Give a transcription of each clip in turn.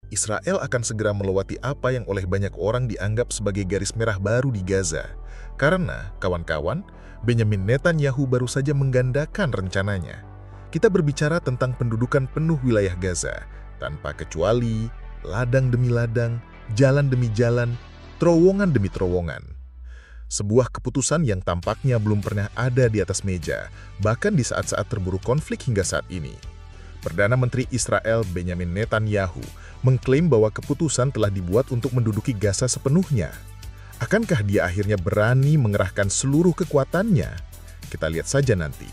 Israel akan segera melewati apa yang oleh banyak orang dianggap sebagai garis merah baru di Gaza. Karena, kawan-kawan, Benyamin Netanyahu baru saja menggandakan rencananya. Kita berbicara tentang pendudukan penuh wilayah Gaza, tanpa kecuali, ladang demi ladang, jalan demi jalan, terowongan demi terowongan. Sebuah keputusan yang tampaknya belum pernah ada di atas meja, bahkan di saat-saat terburuk konflik hingga saat ini. Perdana Menteri Israel Benyamin Netanyahu mengklaim bahwa keputusan telah dibuat untuk menduduki Gaza sepenuhnya. Akankah dia akhirnya berani mengerahkan seluruh kekuatannya? Kita lihat saja nanti.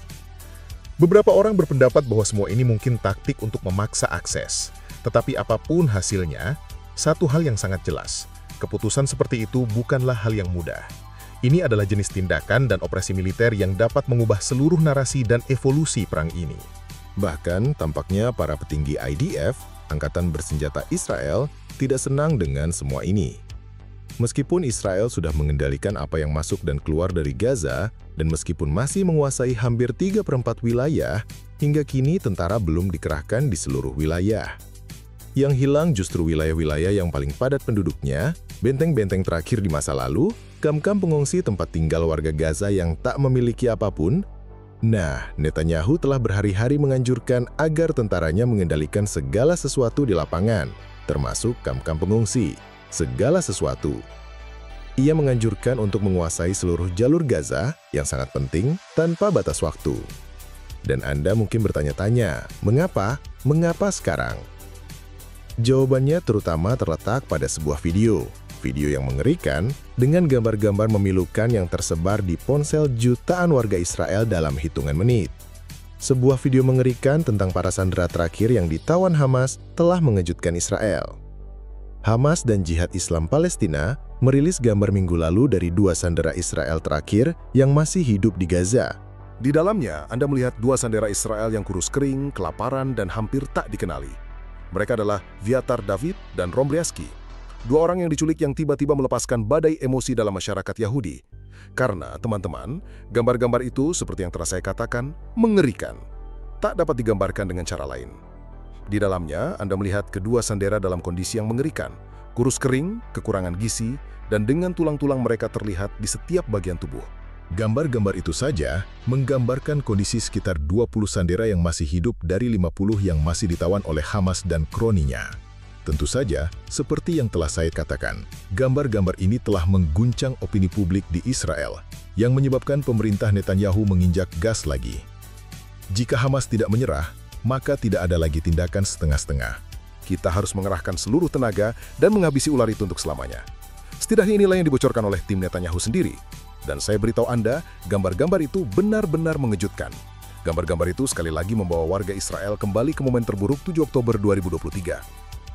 Beberapa orang berpendapat bahwa semua ini mungkin taktik untuk memaksa akses. Tetapi apapun hasilnya, satu hal yang sangat jelas, keputusan seperti itu bukanlah hal yang mudah. Ini adalah jenis tindakan dan operasi militer yang dapat mengubah seluruh narasi dan evolusi perang ini. Bahkan, tampaknya para petinggi IDF, Angkatan Bersenjata Israel, tidak senang dengan semua ini. Meskipun Israel sudah mengendalikan apa yang masuk dan keluar dari Gaza, dan meskipun masih menguasai hampir 3/4 wilayah, hingga kini tentara belum dikerahkan di seluruh wilayah. Yang hilang justru wilayah-wilayah yang paling padat penduduknya, benteng-benteng terakhir di masa lalu, kamp-kamp pengungsi tempat tinggal warga Gaza yang tak memiliki apapun. Nah, Netanyahu telah berhari-hari menganjurkan agar tentaranya mengendalikan segala sesuatu di lapangan, termasuk kamp-kamp pengungsi. Segala sesuatu. Ia menganjurkan untuk menguasai seluruh jalur Gaza yang sangat penting tanpa batas waktu. Dan Anda mungkin bertanya-tanya, mengapa? Mengapa sekarang? Jawabannya terutama terletak pada sebuah video. Video yang mengerikan dengan gambar-gambar memilukan yang tersebar di ponsel jutaan warga Israel dalam hitungan menit. Sebuah video mengerikan tentang para sandera terakhir yang ditawan Hamas telah mengejutkan Israel. Hamas dan Jihad Islam Palestina merilis gambar minggu lalu dari 2 sandera Israel terakhir yang masih hidup di Gaza. Di dalamnya, Anda melihat 2 sandera Israel yang kurus kering, kelaparan, dan hampir tak dikenali. Mereka adalah Vyatar David dan Rombriaski. 2 orang yang diculik yang tiba-tiba melepaskan badai emosi dalam masyarakat Yahudi. Karena, teman-teman, gambar-gambar itu, seperti yang telah saya katakan, mengerikan. Tak dapat digambarkan dengan cara lain. Di dalamnya, Anda melihat kedua sandera dalam kondisi yang mengerikan. Kurus kering, kekurangan gizi, dan dengan tulang-tulang mereka terlihat di setiap bagian tubuh. Gambar-gambar itu saja menggambarkan kondisi sekitar 20 sandera yang masih hidup dari 50 yang masih ditawan oleh Hamas dan kroninya. Tentu saja, seperti yang telah saya katakan, gambar-gambar ini telah mengguncang opini publik di Israel, yang menyebabkan pemerintah Netanyahu menginjak gas lagi. Jika Hamas tidak menyerah, maka tidak ada lagi tindakan setengah-setengah. Kita harus mengerahkan seluruh tenaga dan menghabisi ular itu untuk selamanya. Setidaknya inilah yang dibocorkan oleh tim Netanyahu sendiri. Dan saya beritahu Anda, gambar-gambar itu benar-benar mengejutkan. Gambar-gambar itu sekali lagi membawa warga Israel kembali ke momen terburuk 7 Oktober 2023.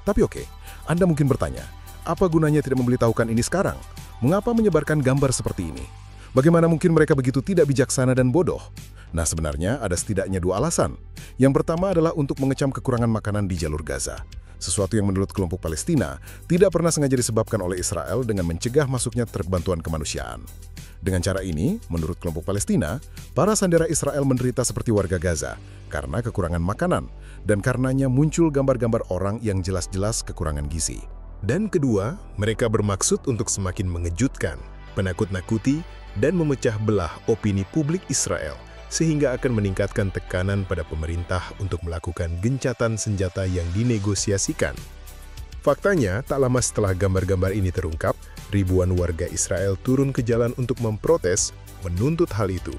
Tapi oke, Anda mungkin bertanya, apa gunanya tidak memberitahukan ini sekarang? Mengapa menyebarkan gambar seperti ini? Bagaimana mungkin mereka begitu tidak bijaksana dan bodoh? Nah, sebenarnya ada setidaknya 2 alasan. Yang pertama adalah untuk mengecam kekurangan makanan di jalur Gaza. Sesuatu yang menurut kelompok Palestina tidak pernah sengaja disebabkan oleh Israel dengan mencegah masuknya truk bantuan kemanusiaan. Dengan cara ini, menurut kelompok Palestina, para sandera Israel menderita seperti warga Gaza karena kekurangan makanan dan karenanya muncul gambar-gambar orang yang jelas-jelas kekurangan gizi. Dan kedua, mereka bermaksud untuk semakin mengejutkan, menakut-nakuti, dan memecah belah opini publik Israel sehingga akan meningkatkan tekanan pada pemerintah untuk melakukan gencatan senjata yang dinegosiasikan. Faktanya, tak lama setelah gambar-gambar ini terungkap, ribuan warga Israel turun ke jalan untuk memprotes, menuntut hal itu,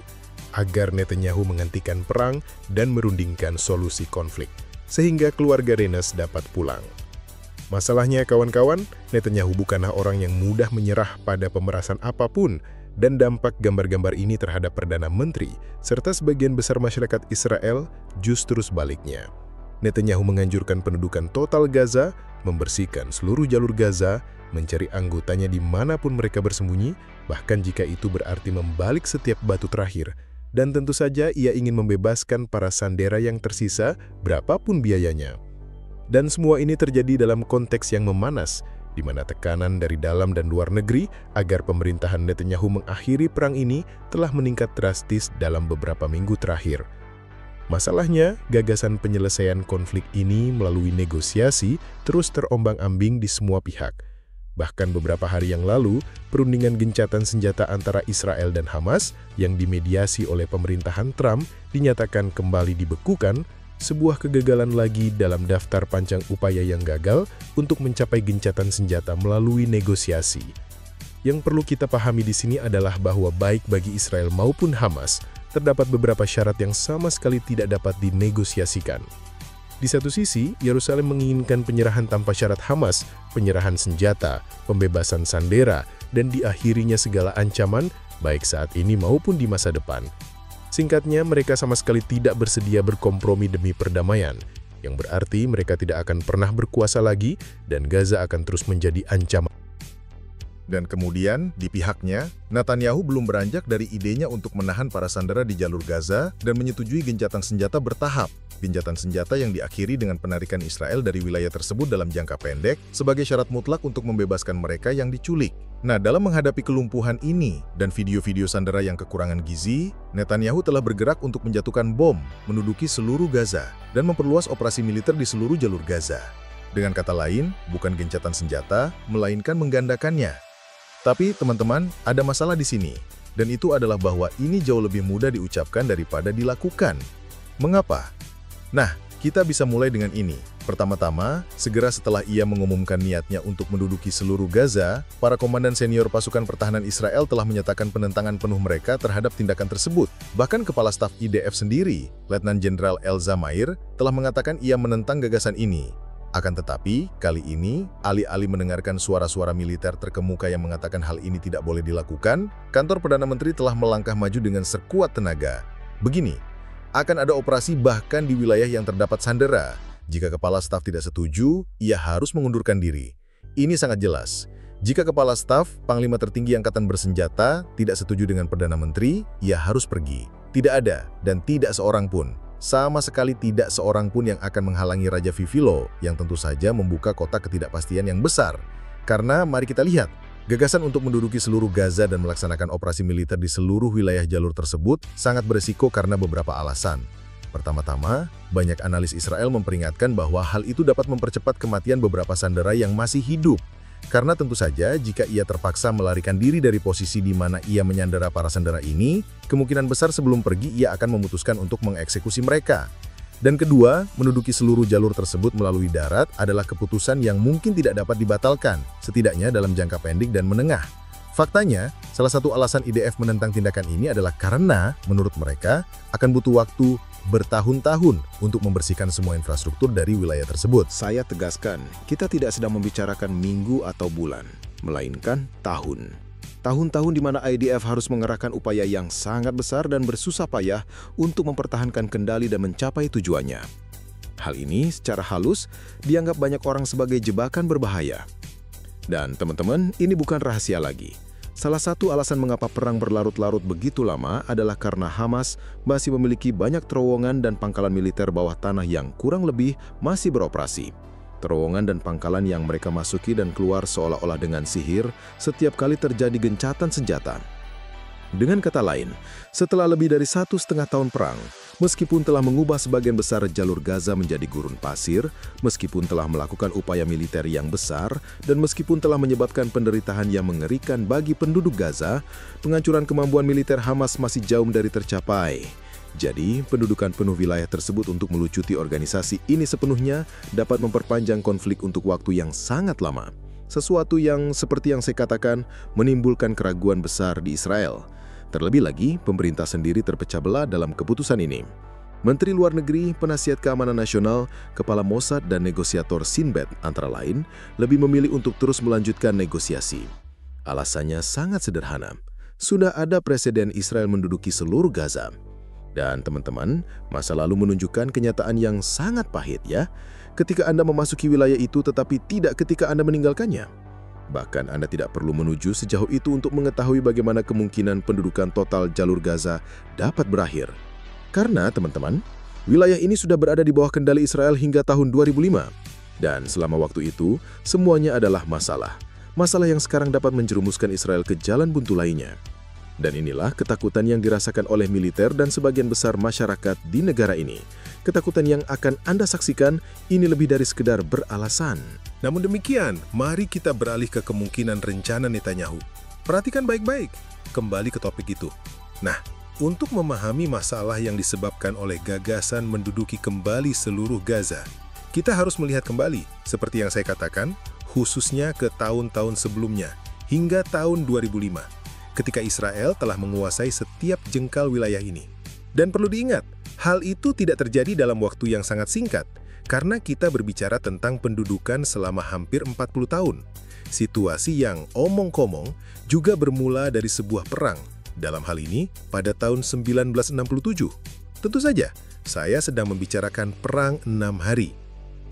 agar Netanyahu menghentikan perang dan merundingkan solusi konflik, sehingga keluarga Renes dapat pulang. Masalahnya, kawan-kawan, Netanyahu bukanlah orang yang mudah menyerah pada pemerasan apapun, dan dampak gambar-gambar ini terhadap Perdana Menteri, serta sebagian besar masyarakat Israel, justru sebaliknya. Netanyahu menganjurkan pendudukan total Gaza, membersihkan seluruh jalur Gaza, mencari anggotanya dimanapun mereka bersembunyi, bahkan jika itu berarti membalik setiap batu terakhir. Dan tentu saja ia ingin membebaskan para sandera yang tersisa, berapapun biayanya. Dan semua ini terjadi dalam konteks yang memanas, di mana tekanan dari dalam dan luar negeri agar pemerintahan Netanyahu mengakhiri perang ini telah meningkat drastis dalam beberapa minggu terakhir. Masalahnya, gagasan penyelesaian konflik ini melalui negosiasi terus terombang-ambing di semua pihak. Bahkan beberapa hari yang lalu, perundingan gencatan senjata antara Israel dan Hamas yang dimediasi oleh pemerintahan Trump dinyatakan kembali dibekukan, sebuah kegagalan lagi dalam daftar panjang upaya yang gagal untuk mencapai gencatan senjata melalui negosiasi. Yang perlu kita pahami di sini adalah bahwa baik bagi Israel maupun Hamas, terdapat beberapa syarat yang sama sekali tidak dapat dinegosiasikan. Di satu sisi, Yerusalem menginginkan penyerahan tanpa syarat Hamas, penyerahan senjata, pembebasan sandera, dan diakhirinya segala ancaman, baik saat ini maupun di masa depan. Singkatnya, mereka sama sekali tidak bersedia berkompromi demi perdamaian, yang berarti mereka tidak akan pernah berkuasa lagi dan Gaza akan terus menjadi ancaman. Dan kemudian, di pihaknya, Netanyahu belum beranjak dari idenya untuk menahan para sandera di jalur Gaza dan menyetujui gencatan senjata bertahap. Gencatan senjata yang diakhiri dengan penarikan Israel dari wilayah tersebut dalam jangka pendek sebagai syarat mutlak untuk membebaskan mereka yang diculik. Nah, dalam menghadapi kelumpuhan ini dan video-video sandera yang kekurangan gizi, Netanyahu telah bergerak untuk menjatuhkan bom, menduduki seluruh Gaza, dan memperluas operasi militer di seluruh jalur Gaza. Dengan kata lain, bukan gencatan senjata, melainkan menggandakannya. Tapi, teman-teman, ada masalah di sini. Dan itu adalah bahwa ini jauh lebih mudah diucapkan daripada dilakukan. Mengapa? Nah, kita bisa mulai dengan ini. Pertama-tama, segera setelah ia mengumumkan niatnya untuk menduduki seluruur Gaza, para komandan senior pasukan pertahanan Israel telah menyatakan penentangan penuh mereka terhadap tindakan tersebut. Bahkan Kepala Staf IDF sendiri, Letnan Jenderal Elza Meir, telah mengatakan ia menentang gagasan ini. Akan tetapi, kali ini, alih-alih mendengarkan suara-suara militer terkemuka yang mengatakan hal ini tidak boleh dilakukan, kantor Perdana Menteri telah melangkah maju dengan sekuat tenaga. Begini, akan ada operasi bahkan di wilayah yang terdapat sandera. Jika Kepala Staf tidak setuju, ia harus mengundurkan diri. Ini sangat jelas. Jika Kepala Staf, Panglima Tertinggi Angkatan Bersenjata, tidak setuju dengan Perdana Menteri, ia harus pergi. Tidak ada, dan tidak seorang pun. Sama sekali tidak seorang pun yang akan menghalangi Raja Vivilo, yang tentu saja membuka kotak ketidakpastian yang besar. Karena mari kita lihat, gagasan untuk menduduki seluruh Gaza dan melaksanakan operasi militer di seluruh wilayah jalur tersebut sangat beresiko karena beberapa alasan. Pertama-tama, banyak analis Israel memperingatkan bahwa hal itu dapat mempercepat kematian beberapa sandera yang masih hidup. Karena tentu saja jika ia terpaksa melarikan diri dari posisi di mana ia menyandera para sandera ini, kemungkinan besar sebelum pergi ia akan memutuskan untuk mengeksekusi mereka. Dan kedua, menduduki seluruh jalur tersebut melalui darat adalah keputusan yang mungkin tidak dapat dibatalkan, setidaknya dalam jangka pendek dan menengah. Faktanya, salah satu alasan IDF menentang tindakan ini adalah karena, menurut mereka, akan butuh waktu bertahun-tahun untuk membersihkan semua infrastruktur dari wilayah tersebut. Saya tegaskan, kita tidak sedang membicarakan minggu atau bulan, melainkan tahun. Tahun-tahun di mana IDF harus mengerahkan upaya yang sangat besar dan bersusah payah untuk mempertahankan kendali dan mencapai tujuannya. Hal ini secara halus dianggap banyak orang sebagai jebakan berbahaya. Dan teman-teman, ini bukan rahasia lagi. Salah satu alasan mengapa perang berlarut-larut begitu lama adalah karena Hamas masih memiliki banyak terowongan dan pangkalan militer bawah tanah yang kurang lebih masih beroperasi. Terowongan dan pangkalan yang mereka masuki dan keluar seolah-olah dengan sihir setiap kali terjadi gencatan senjata. Dengan kata lain, setelah lebih dari 1,5 tahun perang, meskipun telah mengubah sebagian besar jalur Gaza menjadi gurun pasir, meskipun telah melakukan upaya militer yang besar, dan meskipun telah menyebabkan penderitaan yang mengerikan bagi penduduk Gaza, penghancuran kemampuan militer Hamas masih jauh dari tercapai. Jadi, pendudukan penuh wilayah tersebut untuk melucuti organisasi ini sepenuhnya dapat memperpanjang konflik untuk waktu yang sangat lama. Sesuatu yang, seperti yang saya katakan, menimbulkan keraguan besar di Israel. Terlebih lagi, pemerintah sendiri terpecah belah dalam keputusan ini. Menteri Luar Negeri, Penasihat Keamanan Nasional, Kepala Mossad, dan negosiator Shin Bet, antara lain, lebih memilih untuk terus melanjutkan negosiasi. Alasannya sangat sederhana. Sudah ada presiden Israel menduduki seluruh Gaza. Dan teman-teman, masa lalu menunjukkan kenyataan yang sangat pahit ya, ketika Anda memasuki wilayah itu tetapi tidak ketika Anda meninggalkannya. Bahkan Anda tidak perlu menuju sejauh itu untuk mengetahui bagaimana kemungkinan pendudukan total jalur Gaza dapat berakhir. Karena, teman-teman, wilayah ini sudah berada di bawah kendali Israel hingga tahun 2005. Dan selama waktu itu, semuanya adalah masalah. Masalah yang sekarang dapat menjerumuskan Israel ke jalan buntu lainnya. Dan inilah ketakutan yang dirasakan oleh militer dan sebagian besar masyarakat di negara ini. Ketakutan yang akan Anda saksikan ini lebih dari sekedar beralasan. Namun demikian, mari kita beralih ke kemungkinan rencana Netanyahu. Perhatikan baik-baik, kembali ke topik itu. Nah, untuk memahami masalah yang disebabkan oleh gagasan menduduki kembali seluruh Gaza, kita harus melihat kembali, seperti yang saya katakan, khususnya ke tahun-tahun sebelumnya, hingga tahun 2005, ketika Israel telah menguasai setiap jengkal wilayah ini. Dan perlu diingat, hal itu tidak terjadi dalam waktu yang sangat singkat, karena kita berbicara tentang pendudukan selama hampir 40 tahun. Situasi yang omong-komong juga bermula dari sebuah perang, dalam hal ini pada tahun 1967. Tentu saja, saya sedang membicarakan Perang 6 Hari.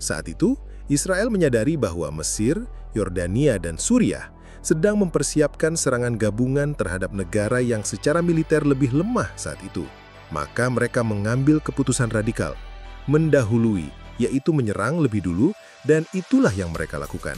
Saat itu, Israel menyadari bahwa Mesir, Yordania, dan Suriah sedang mempersiapkan serangan gabungan terhadap negara yang secara militer lebih lemah saat itu. Maka mereka mengambil keputusan radikal, mendahului, yaitu menyerang lebih dulu, dan itulah yang mereka lakukan.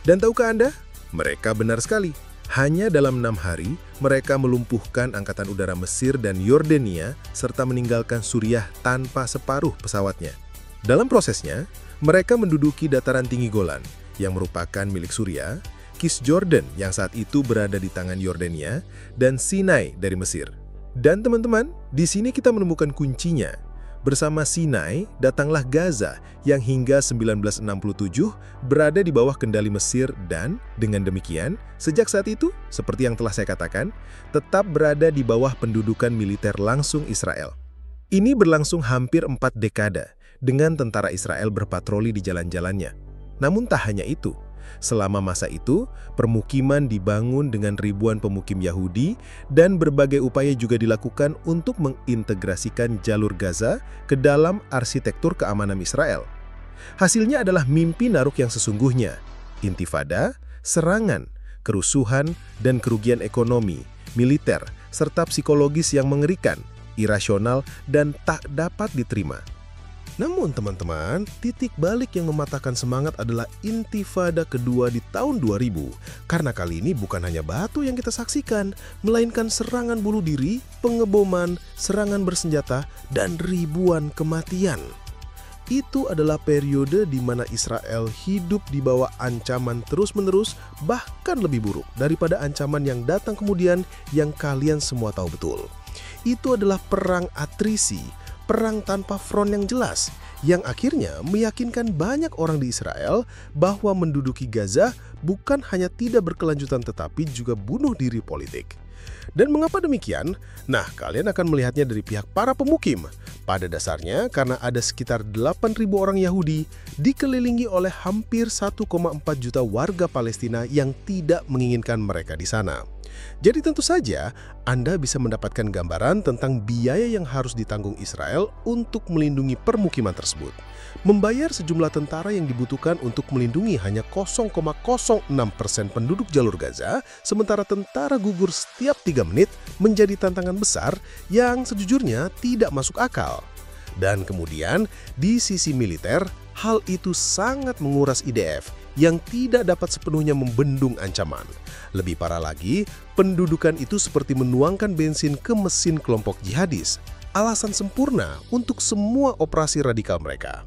Dan tahukah Anda? Mereka benar sekali. Hanya dalam 6 hari, mereka melumpuhkan Angkatan Udara Mesir dan Yordania, serta meninggalkan Suriah tanpa separuh pesawatnya. Dalam prosesnya, mereka menduduki dataran tinggi Golan, yang merupakan milik Suriah, Cisjordan yang saat itu berada di tangan Yordania, dan Sinai dari Mesir. Dan teman-teman, di sini kita menemukan kuncinya. Bersama Sinai, datanglah Gaza yang hingga 1967 berada di bawah kendali Mesir dan, dengan demikian, sejak saat itu, seperti yang telah saya katakan, tetap berada di bawah pendudukan militer langsung Israel. Ini berlangsung hampir 4 dekade, dengan tentara Israel berpatroli di jalan-jalannya. Namun tak hanya itu. Selama masa itu, permukiman dibangun dengan ribuan pemukim Yahudi dan berbagai upaya juga dilakukan untuk mengintegrasikan jalur Gaza ke dalam arsitektur keamanan Israel. Hasilnya adalah mimpi Naruk yang sesungguhnya, intifada, serangan, kerusuhan, dan kerugian ekonomi, militer, serta psikologis yang mengerikan, irasional, dan tak dapat diterima. Namun teman-teman, titik balik yang mematahkan semangat adalah intifada kedua di tahun 2000. Karena kali ini bukan hanya batu yang kita saksikan, melainkan serangan bunuh diri, pengeboman, serangan bersenjata, dan ribuan kematian. Itu adalah periode di mana Israel hidup di bawah ancaman terus-menerus, bahkan lebih buruk daripada ancaman yang datang kemudian yang kalian semua tahu betul. Itu adalah perang atrisi, perang tanpa front yang jelas, yang akhirnya meyakinkan banyak orang di Israel bahwa menduduki Gaza bukan hanya tidak berkelanjutan tetapi juga bunuh diri politik. Dan mengapa demikian? Nah, kalian akan melihatnya dari pihak para pemukim. Pada dasarnya, karena ada sekitar 8.000 orang Yahudi dikelilingi oleh hampir 1,4 juta warga Palestina yang tidak menginginkan mereka di sana. Jadi tentu saja, Anda bisa mendapatkan gambaran tentang biaya yang harus ditanggung Israel untuk melindungi permukiman tersebut. Membayar sejumlah tentara yang dibutuhkan untuk melindungi hanya 0,06% penduduk jalur Gaza, sementara tentara gugur setiap 3 menit menjadi tantangan besar yang sejujurnya tidak masuk akal. Dan kemudian, di sisi militer, hal itu sangat menguras IDF yang tidak dapat sepenuhnya membendung ancaman. Lebih parah lagi, pendudukan itu seperti menuangkan bensin ke mesin kelompok jihadis, alasan sempurna untuk semua operasi radikal mereka.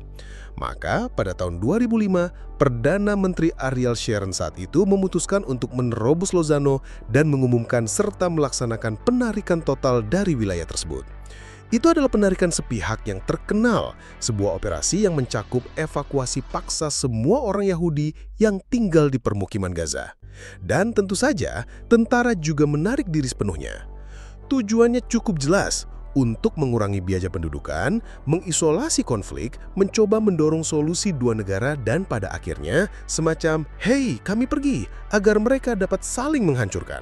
Maka pada tahun 2005, Perdana Menteri Ariel Sharon saat itu memutuskan untuk menerobos Lozano dan mengumumkan serta melaksanakan penarikan total dari wilayah tersebut. Itu adalah penarikan sepihak yang terkenal, sebuah operasi yang mencakup evakuasi paksa semua orang Yahudi yang tinggal di permukiman Gaza. Dan tentu saja, tentara juga menarik diri sepenuhnya. Tujuannya cukup jelas, untuk mengurangi biaya pendudukan, mengisolasi konflik, mencoba mendorong solusi dua negara dan pada akhirnya semacam, "Hei, kami pergi," agar mereka dapat saling menghancurkan.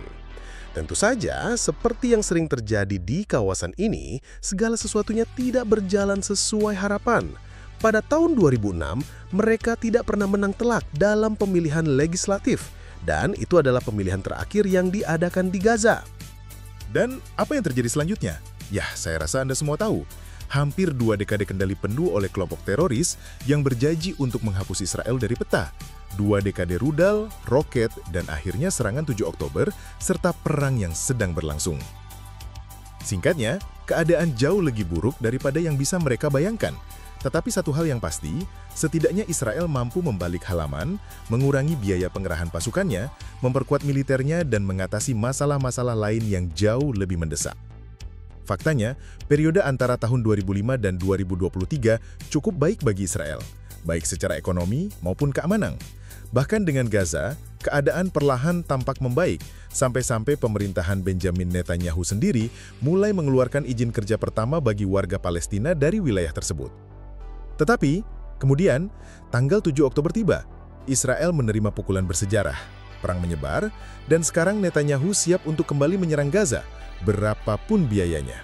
Tentu saja, seperti yang sering terjadi di kawasan ini, segala sesuatunya tidak berjalan sesuai harapan. Pada tahun 2006, mereka tidak pernah menang telak dalam pemilihan legislatif, dan itu adalah pemilihan terakhir yang diadakan di Gaza. Dan apa yang terjadi selanjutnya? Ya, saya rasa Anda semua tahu. Hampir 2 dekade kendali penuh oleh kelompok teroris yang berjanji untuk menghapus Israel dari peta. 2 dekade rudal, roket, dan akhirnya serangan 7 Oktober, serta perang yang sedang berlangsung. Singkatnya, keadaan jauh lebih buruk daripada yang bisa mereka bayangkan. Tetapi satu hal yang pasti, setidaknya Israel mampu membalik halaman, mengurangi biaya pengerahan pasukannya, memperkuat militernya, dan mengatasi masalah-masalah lain yang jauh lebih mendesak. Faktanya, periode antara tahun 2005 dan 2023 cukup baik bagi Israel, baik secara ekonomi maupun keamanan. Bahkan dengan Gaza, keadaan perlahan tampak membaik, sampai-sampai pemerintahan Benjamin Netanyahu sendiri mulai mengeluarkan izin kerja pertama bagi warga Palestina dari wilayah tersebut. Tetapi, kemudian, tanggal 7 Oktober tiba, Israel menerima pukulan bersejarah, perang menyebar, dan sekarang Netanyahu siap untuk kembali menyerang Gaza, berapapun biayanya.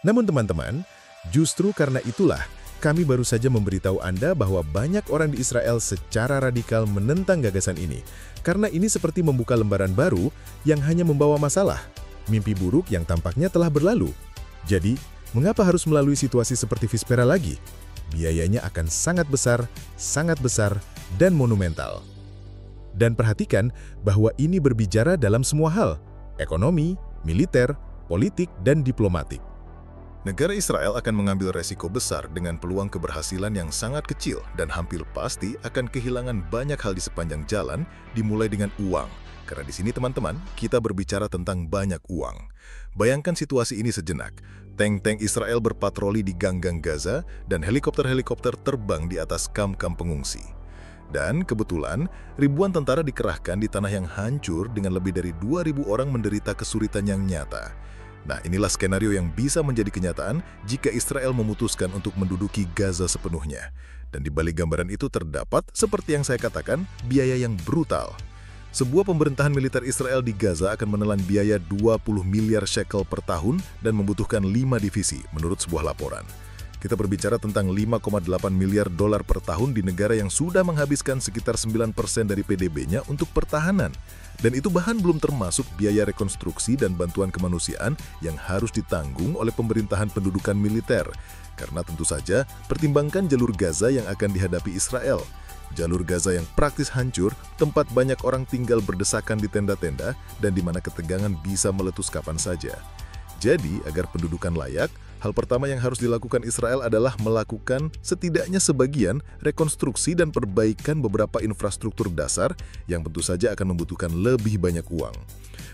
Namun teman-teman, justru karena itulah, kami baru saja memberitahu Anda bahwa banyak orang di Israel secara radikal menentang gagasan ini, karena ini seperti membuka lembaran baru yang hanya membawa masalah, mimpi buruk yang tampaknya telah berlalu. Jadi, mengapa harus melalui situasi seperti Vispera lagi? Biayanya akan sangat besar, dan monumental. Dan perhatikan bahwa ini berbicara dalam semua hal, ekonomi, militer, politik, dan diplomatik. Negara Israel akan mengambil resiko besar dengan peluang keberhasilan yang sangat kecil dan hampir pasti akan kehilangan banyak hal di sepanjang jalan, dimulai dengan uang. Karena di sini teman-teman, kita berbicara tentang banyak uang. Bayangkan situasi ini sejenak. Tank-tank Israel berpatroli di gang-gang Gaza dan helikopter-helikopter terbang di atas kamp-kamp pengungsi. Dan kebetulan, ribuan tentara dikerahkan di tanah yang hancur dengan lebih dari 2.000 orang menderita kesulitan yang nyata. Nah, inilah skenario yang bisa menjadi kenyataan jika Israel memutuskan untuk menduduki Gaza sepenuhnya. Dan di balik gambaran itu terdapat, seperti yang saya katakan, biaya yang brutal. Sebuah pemerintahan militer Israel di Gaza akan menelan biaya 20 miliar shekel per tahun dan membutuhkan 5 divisi, menurut sebuah laporan. Kita berbicara tentang 5,8 miliar dolar per tahun di negara yang sudah menghabiskan sekitar 9% dari PDB-nya untuk pertahanan. Dan itu bahkan belum termasuk biaya rekonstruksi dan bantuan kemanusiaan yang harus ditanggung oleh pemerintahan pendudukan militer. Karena tentu saja, pertimbangkan jalur Gaza yang akan dihadapi Israel. Jalur Gaza yang praktis hancur, tempat banyak orang tinggal berdesakan di tenda-tenda, dan di mana ketegangan bisa meletus kapan saja. Jadi, agar pendudukan layak, hal pertama yang harus dilakukan Israel adalah melakukan setidaknya sebagian rekonstruksi dan perbaikan beberapa infrastruktur dasar yang tentu saja akan membutuhkan lebih banyak uang.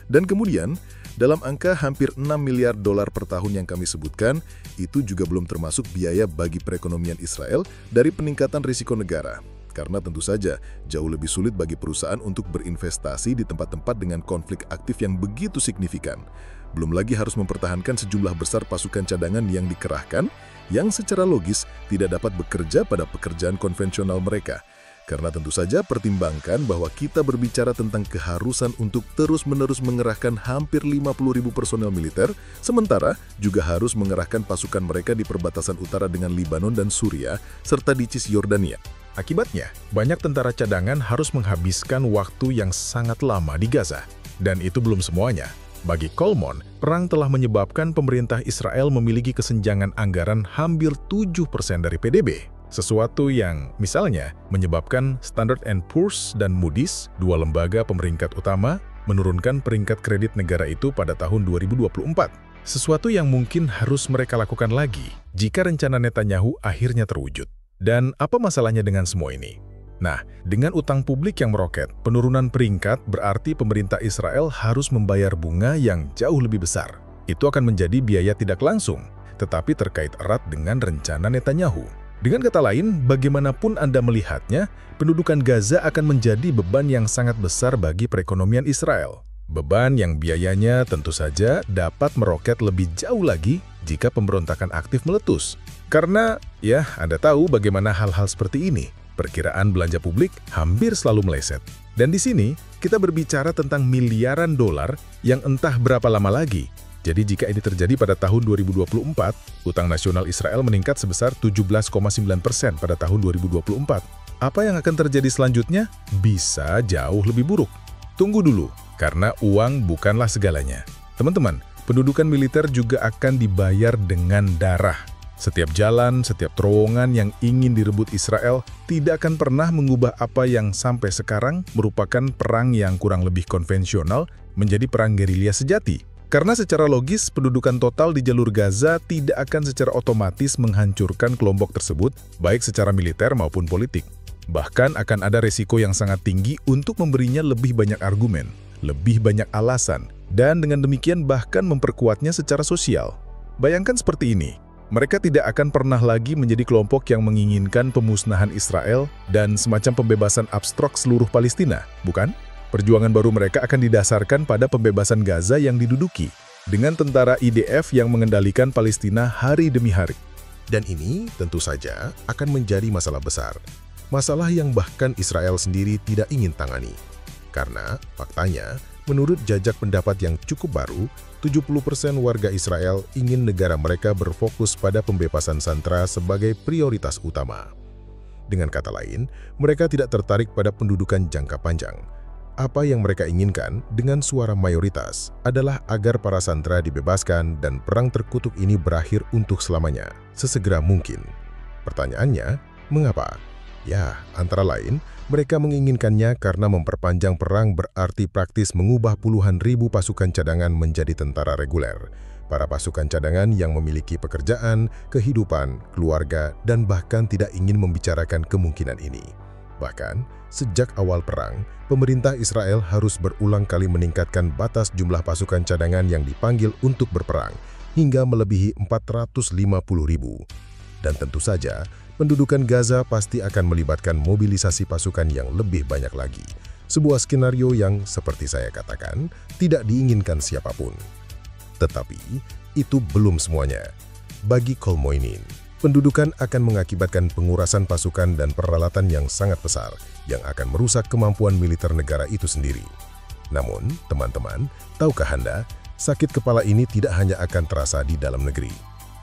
Dan kemudian, dalam angka hampir 6 miliar dolar per tahun yang kami sebutkan, itu juga belum termasuk biaya bagi perekonomian Israel dari peningkatan risiko negara. Karena tentu saja jauh lebih sulit bagi perusahaan untuk berinvestasi di tempat-tempat dengan konflik aktif yang begitu signifikan. Belum lagi harus mempertahankan sejumlah besar pasukan cadangan yang dikerahkan, yang secara logis tidak dapat bekerja pada pekerjaan konvensional mereka. Karena tentu saja pertimbangkan bahwa kita berbicara tentang keharusan untuk terus-menerus mengerahkan hampir 50.000 personel militer, sementara juga harus mengerahkan pasukan mereka di perbatasan utara dengan Libanon dan Suriah, serta di Cisjordania. Akibatnya, banyak tentara cadangan harus menghabiskan waktu yang sangat lama di Gaza. Dan itu belum semuanya. Bagi Kolmon, perang telah menyebabkan pemerintah Israel memiliki kesenjangan anggaran hampir 7% dari PDB. Sesuatu yang, misalnya, menyebabkan Standard & Poor's dan Moody's, dua lembaga pemeringkat utama, menurunkan peringkat kredit negara itu pada tahun 2024. Sesuatu yang mungkin harus mereka lakukan lagi jika rencana Netanyahu akhirnya terwujud. Dan apa masalahnya dengan semua ini? Nah, dengan utang publik yang meroket, penurunan peringkat berarti pemerintah Israel harus membayar bunga yang jauh lebih besar. Itu akan menjadi biaya tidak langsung, tetapi terkait erat dengan rencana Netanyahu. Dengan kata lain, bagaimanapun Anda melihatnya, pendudukan Gaza akan menjadi beban yang sangat besar bagi perekonomian Israel. Beban yang biayanya tentu saja dapat meroket lebih jauh lagi jika pemberontakan aktif meletus. Karena, ya, Anda tahu bagaimana hal-hal seperti ini. Perkiraan belanja publik hampir selalu meleset. Dan di sini, kita berbicara tentang miliaran dolar yang entah berapa lama lagi. Jadi jika ini terjadi pada tahun 2024, utang nasional Israel meningkat sebesar 17,9% pada tahun 2024. Apa yang akan terjadi selanjutnya? Bisa jauh lebih buruk. Tunggu dulu, karena uang bukanlah segalanya. Teman-teman, pendudukan militer juga akan dibayar dengan darah. Setiap jalan, setiap terowongan yang ingin direbut Israel tidak akan pernah mengubah apa yang sampai sekarang merupakan perang yang kurang lebih konvensional menjadi perang gerilya sejati. Karena secara logis, pendudukan total di jalur Gaza tidak akan secara otomatis menghancurkan kelompok tersebut, baik secara militer maupun politik. Bahkan akan ada resiko yang sangat tinggi untuk memberinya lebih banyak argumen, lebih banyak alasan, dan dengan demikian bahkan memperkuatnya secara sosial. Bayangkan seperti ini, mereka tidak akan pernah lagi menjadi kelompok yang menginginkan pemusnahan Israel dan semacam pembebasan abstrak seluruh Palestina, bukan? Perjuangan baru mereka akan didasarkan pada pembebasan Gaza yang diduduki, dengan tentara IDF yang mengendalikan Palestina hari demi hari. Dan ini tentu saja akan menjadi masalah besar. Masalah yang bahkan Israel sendiri tidak ingin tangani. Karena faktanya, menurut jajak pendapat yang cukup baru, 70% warga Israel ingin negara mereka berfokus pada pembebasan sandera sebagai prioritas utama. Dengan kata lain, mereka tidak tertarik pada pendudukan jangka panjang. Apa yang mereka inginkan dengan suara mayoritas adalah agar para sandera dibebaskan dan perang terkutuk ini berakhir untuk selamanya, sesegera mungkin. Pertanyaannya, mengapa? Ya, antara lain, mereka menginginkannya karena memperpanjang perang berarti praktis mengubah puluhan ribu pasukan cadangan menjadi tentara reguler. Para pasukan cadangan yang memiliki pekerjaan, kehidupan, keluarga, dan bahkan tidak ingin membicarakan kemungkinan ini. Bahkan, sejak awal perang, pemerintah Israel harus berulang kali meningkatkan batas jumlah pasukan cadangan yang dipanggil untuk berperang, hingga melebihi 450.000. Dan tentu saja, pendudukan Gaza pasti akan melibatkan mobilisasi pasukan yang lebih banyak lagi. Sebuah skenario yang, seperti saya katakan, tidak diinginkan siapapun. Tetapi, itu belum semuanya. Bagi Kolmoinin, pendudukan akan mengakibatkan pengurasan pasukan dan peralatan yang sangat besar, yang akan merusak kemampuan militer negara itu sendiri. Namun, teman-teman, tahukah Anda, sakit kepala ini tidak hanya akan terasa di dalam negeri.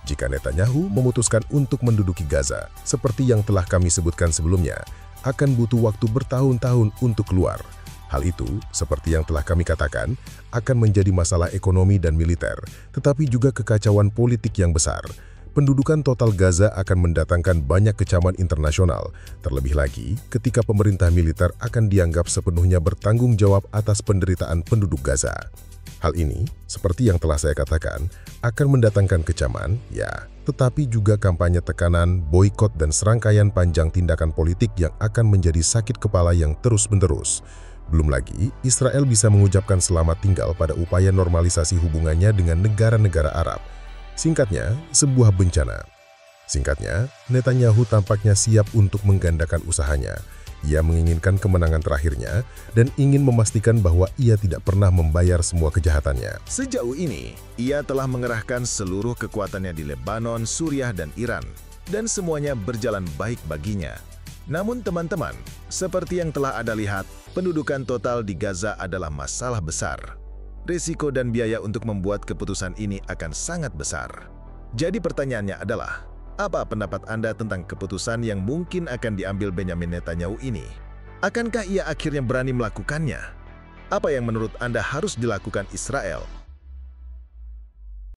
Jika Netanyahu memutuskan untuk menduduki Gaza, seperti yang telah kami sebutkan sebelumnya, akan butuh waktu bertahun-tahun untuk keluar. Hal itu, seperti yang telah kami katakan, akan menjadi masalah ekonomi dan militer, tetapi juga kekacauan politik yang besar. Pendudukan total Gaza akan mendatangkan banyak kecaman internasional, terlebih lagi ketika pemerintah militer akan dianggap sepenuhnya bertanggung jawab atas penderitaan penduduk Gaza. Hal ini, seperti yang telah saya katakan, akan mendatangkan kecaman, ya, tetapi juga kampanye tekanan, boikot, dan serangkaian panjang tindakan politik yang akan menjadi sakit kepala yang terus-menerus. Belum lagi, Israel bisa mengucapkan selamat tinggal pada upaya normalisasi hubungannya dengan negara-negara Arab. Singkatnya, sebuah bencana. Singkatnya, Netanyahu tampaknya siap untuk menggandakan usahanya. Ia menginginkan kemenangan terakhirnya dan ingin memastikan bahwa ia tidak pernah membayar semua kejahatannya. Sejauh ini, ia telah mengerahkan seluruh kekuatannya di Lebanon, Suriah, dan Iran. Dan semuanya berjalan baik baginya. Namun teman-teman, seperti yang telah Anda lihat, pendudukan total di Gaza adalah masalah besar. Risiko dan biaya untuk membuat keputusan ini akan sangat besar. Jadi pertanyaannya adalah, apa pendapat Anda tentang keputusan yang mungkin akan diambil Benyamin Netanyahu ini? Akankah ia akhirnya berani melakukannya? Apa yang menurut Anda harus dilakukan Israel